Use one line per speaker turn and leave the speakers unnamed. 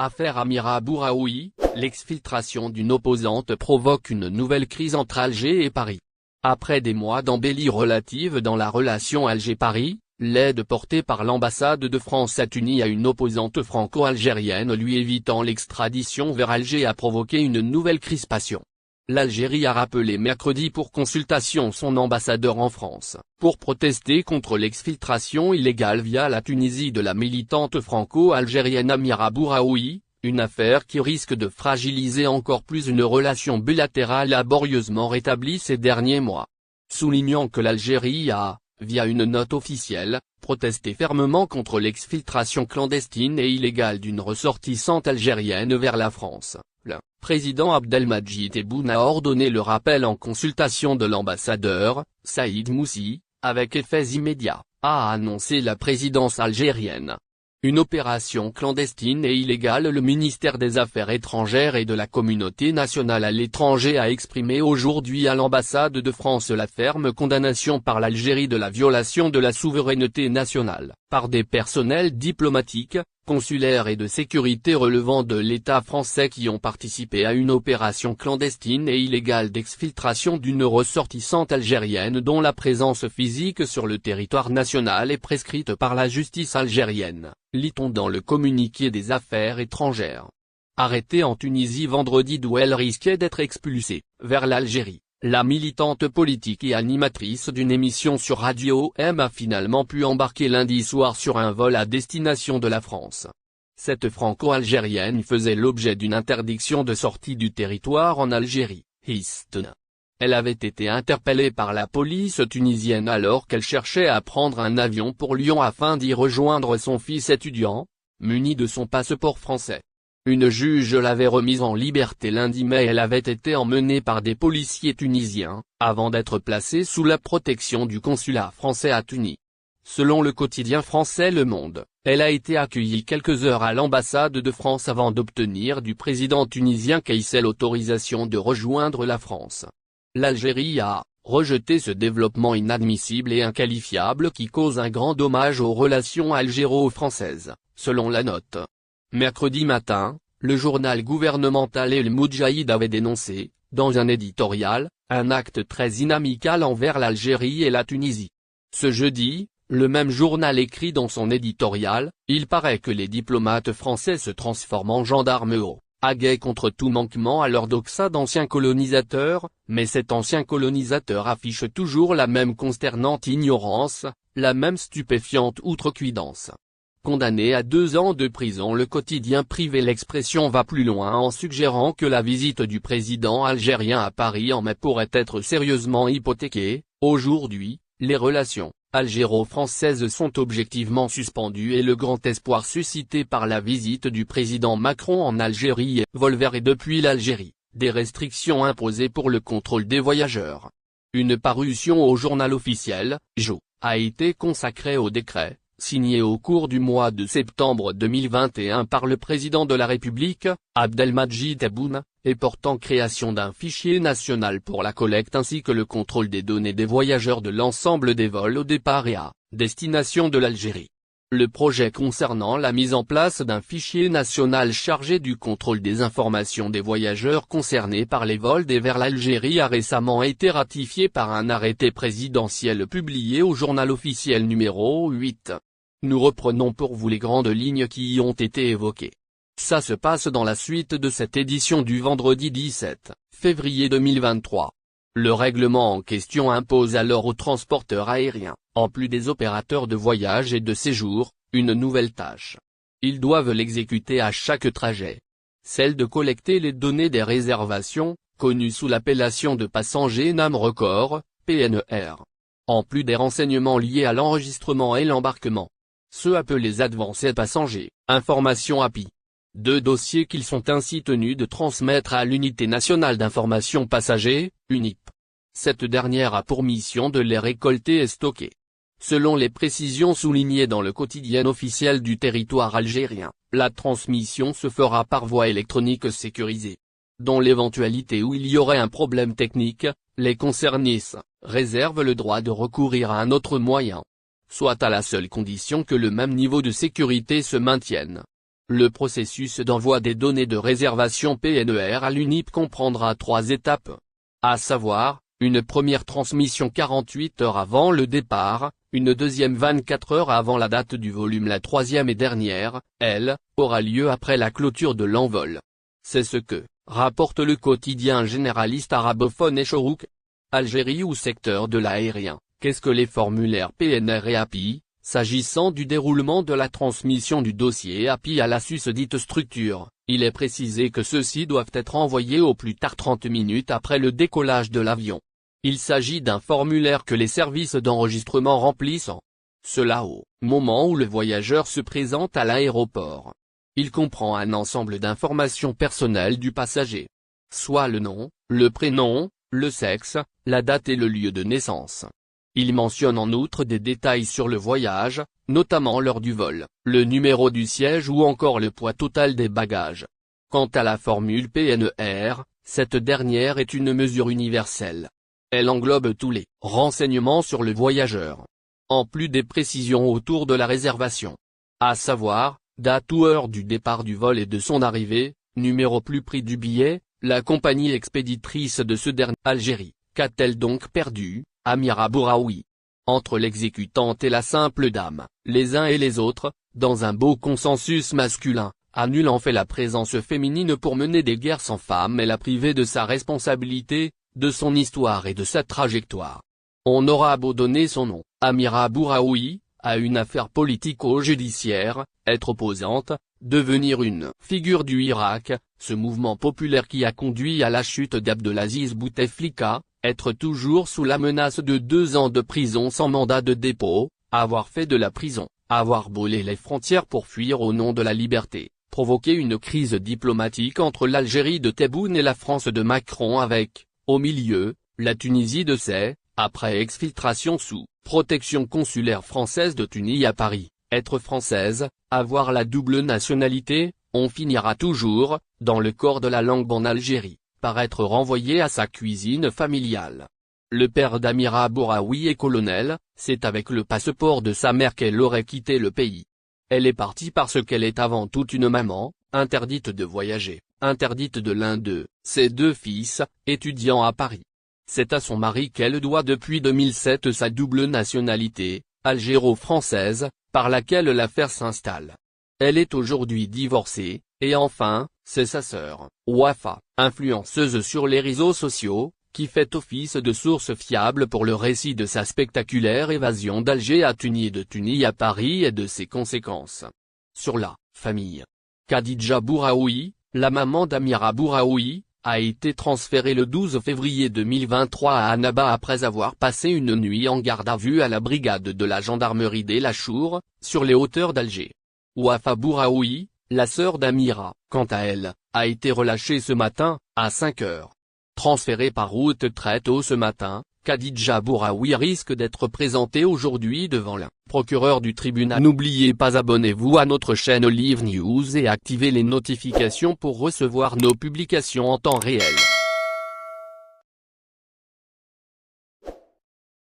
Affaire Amira Bouraoui, l'exfiltration d'une opposante provoque une nouvelle crise entre Alger et Paris. Après des mois d'embellie relative dans la relation Alger-Paris, l'aide portée par l'ambassade de France à Tunis à une opposante franco-algérienne lui évitant l'extradition vers Alger a provoqué une nouvelle crispation. L'Algérie a rappelé mercredi pour consultation son ambassadeur en France, pour protester contre l'exfiltration illégale via la Tunisie de la militante franco-algérienne Amira Bouraoui, une affaire qui risque de fragiliser encore plus une relation bilatérale laborieusement rétablie ces derniers mois. Soulignant que l'Algérie a, via une note officielle, protesté fermement contre l'exfiltration clandestine et illégale d'une ressortissante algérienne vers la France. Le président Abdelmadjid Tebboune a ordonné le rappel en consultation de l'ambassadeur, Saïd Moussi, avec effets immédiats, a annoncé la présidence algérienne. Une opération clandestine et illégale. Le ministère des Affaires étrangères et de la communauté nationale à l'étranger a exprimé aujourd'hui à l'ambassade de France la ferme condamnation par l'Algérie de la violation de la souveraineté nationale, par des personnels diplomatiques, consulaires et de sécurité relevant de l'État français qui ont participé à une opération clandestine et illégale d'exfiltration d'une ressortissante algérienne dont la présence physique sur le territoire national est prescrite par la justice algérienne, lit-on dans le communiqué des Affaires étrangères. Arrêtée en Tunisie vendredi d'où elle risquait d'être expulsée vers l'Algérie, la militante politique et animatrice d'une émission sur Radio M a finalement pu embarquer lundi soir sur un vol à destination de la France. Cette franco-algérienne faisait l'objet d'une interdiction de sortie du territoire en Algérie, Houston. Elle avait été interpellée par la police tunisienne alors qu'elle cherchait à prendre un avion pour Lyon afin d'y rejoindre son fils étudiant, muni de son passeport français. Une juge l'avait remise en liberté lundi mais elle avait été emmenée par des policiers tunisiens, avant d'être placée sous la protection du consulat français à Tunis. Selon le quotidien français Le Monde, elle a été accueillie quelques heures à l'ambassade de France avant d'obtenir du président tunisien Kais Saied l'autorisation de rejoindre la France. L'Algérie a rejeté ce développement inadmissible et inqualifiable qui cause un grand dommage aux relations algéro-françaises, selon la note. Mercredi matin, le journal gouvernemental El Moudjahid avait dénoncé, dans un éditorial, un acte très inamical envers l'Algérie et la Tunisie. Ce jeudi, le même journal écrit dans son éditorial, il paraît que les diplomates français se transforment en gendarmes aguets contre tout manquement à leur doxa d'anciens colonisateurs, mais cet ancien colonisateur affiche toujours la même consternante ignorance, la même stupéfiante outrecuidance. Condamné à 2 ans de prison, le quotidien privé L'Expression va plus loin en suggérant que la visite du président algérien à Paris en mai pourrait être sérieusement hypothéquée. Aujourd'hui, les relations algéro-françaises sont objectivement suspendues et le grand espoir suscité par la visite du président Macron en Algérie est volver et depuis l'Algérie, des restrictions imposées pour le contrôle des voyageurs. Une parution au journal officiel, Jo, a été consacrée au décret, signé au cours du mois de septembre 2021 par le président de la République, Abdelmadjid Tebboune, et portant création d'un fichier national pour la collecte ainsi que le contrôle des données des voyageurs de l'ensemble des vols au départ et à destination de l'Algérie. Le projet concernant la mise en place d'un fichier national chargé du contrôle des informations des voyageurs concernés par les vols vers l'Algérie a récemment été ratifié par un arrêté présidentiel publié au journal officiel numéro 8. Nous reprenons pour vous les grandes lignes qui y ont été évoquées. Ça se passe dans la suite de cette édition du vendredi 17 février 2023. Le règlement en question impose alors aux transporteurs aériens, en plus des opérateurs de voyage et de séjour, une nouvelle tâche. Ils doivent l'exécuter à chaque trajet. Celle de collecter les données des réservations, connues sous l'appellation de passagers NAM Record, PNR. En plus des renseignements liés à l'enregistrement et l'embarquement. Ceux appelés Advanced Passagers, Information API. 2 dossiers qu'ils sont ainsi tenus de transmettre à l'Unité nationale d'information passagers, UNIP. Cette dernière a pour mission de les récolter et stocker. Selon les précisions soulignées dans le quotidien officiel du territoire algérien, la transmission se fera par voie électronique sécurisée. Dans l'éventualité où il y aurait un problème technique, les concernés réservent le droit de recourir à un autre moyen. Soit à la seule condition que le même niveau de sécurité se maintienne. Le processus d'envoi des données de réservation PNR à l'UNIP comprendra 3 étapes. À savoir, une première transmission 48 heures avant le départ, une deuxième 24 heures avant la date du volume. La troisième et dernière, elle, aura lieu après la clôture de l'envol. C'est ce que rapporte le quotidien généraliste arabophone Echorouk. Algérie ou secteur de l'aérien, qu'est-ce que les formulaires PNR et API? S'agissant du déroulement de la transmission du dossier API à la susdite structure, il est précisé que ceux-ci doivent être envoyés au plus tard 30 minutes après le décollage de l'avion. Il s'agit d'un formulaire que les services d'enregistrement remplissent cela au moment où le voyageur se présente à l'aéroport. Il comprend un ensemble d'informations personnelles du passager, soit le nom, le prénom, le sexe, la date et le lieu de naissance. Il mentionne en outre des détails sur le voyage, notamment l'heure du vol, le numéro du siège ou encore le poids total des bagages. Quant à la formule PNR, cette dernière est une mesure universelle. Elle englobe tous les renseignements sur le voyageur, en plus des précisions autour de la réservation. À savoir, date ou heure du départ du vol et de son arrivée, numéro plus prix du billet, la compagnie expéditrice de ce dernier. Algérie, qu'a-t-elle donc perdu? Amira Bouraoui. Entre l'exécutante et la simple dame, les uns et les autres, dans un beau consensus masculin, a nul en fait la présence féminine pour mener des guerres sans femme et la priver de sa responsabilité, de son histoire et de sa trajectoire. On aura beau donner son nom, Amira Bouraoui, à une affaire politico-judiciaire, être opposante, devenir une figure du Irak, ce mouvement populaire qui a conduit à la chute d'Abdelaziz Bouteflika, être toujours sous la menace de 2 ans de prison sans mandat de dépôt, avoir fait de la prison, avoir brûlé les frontières pour fuir au nom de la liberté, provoquer une crise diplomatique entre l'Algérie de Tebboune et la France de Macron avec, au milieu, la Tunisie de ses, après exfiltration sous protection consulaire française de Tunis à Paris, être française, avoir la double nationalité, on finira toujours, dans le corps de la langue en Algérie, par être renvoyé à sa cuisine familiale. Le père d'Amira Bouraoui est colonel, c'est avec le passeport de sa mère qu'elle aurait quitté le pays. Elle est partie parce qu'elle est avant tout une maman, interdite de voyager, interdite de l'un de ses 2 fils, étudiants à Paris. C'est à son mari qu'elle doit depuis 2007 sa double nationalité, algéro-française, par laquelle l'affaire s'installe. Elle est aujourd'hui divorcée, et enfin, c'est sa sœur, Wafa, influenceuse sur les réseaux sociaux, qui fait office de source fiable pour le récit de sa spectaculaire évasion d'Alger à Tunis et de Tunis à Paris et de ses conséquences sur la famille. Khadija Bouraoui, la maman d'Amira Bouraoui, a été transférée le 12 février 2023 à Annaba après avoir passé une nuit en garde à vue à la brigade de la gendarmerie d'El-Achour, sur les hauteurs d'Alger. Wafa Bouraoui, la sœur d'Amira, quant à elle, a été relâchée ce matin, à 5 heures. Transférée par route très tôt ce matin, Khadija Bouraoui risque d'être présentée aujourd'hui devant le procureur du tribunal. N'oubliez pas, abonnez-vous à notre chaîne Olive News et activez les notifications pour recevoir nos publications en temps réel.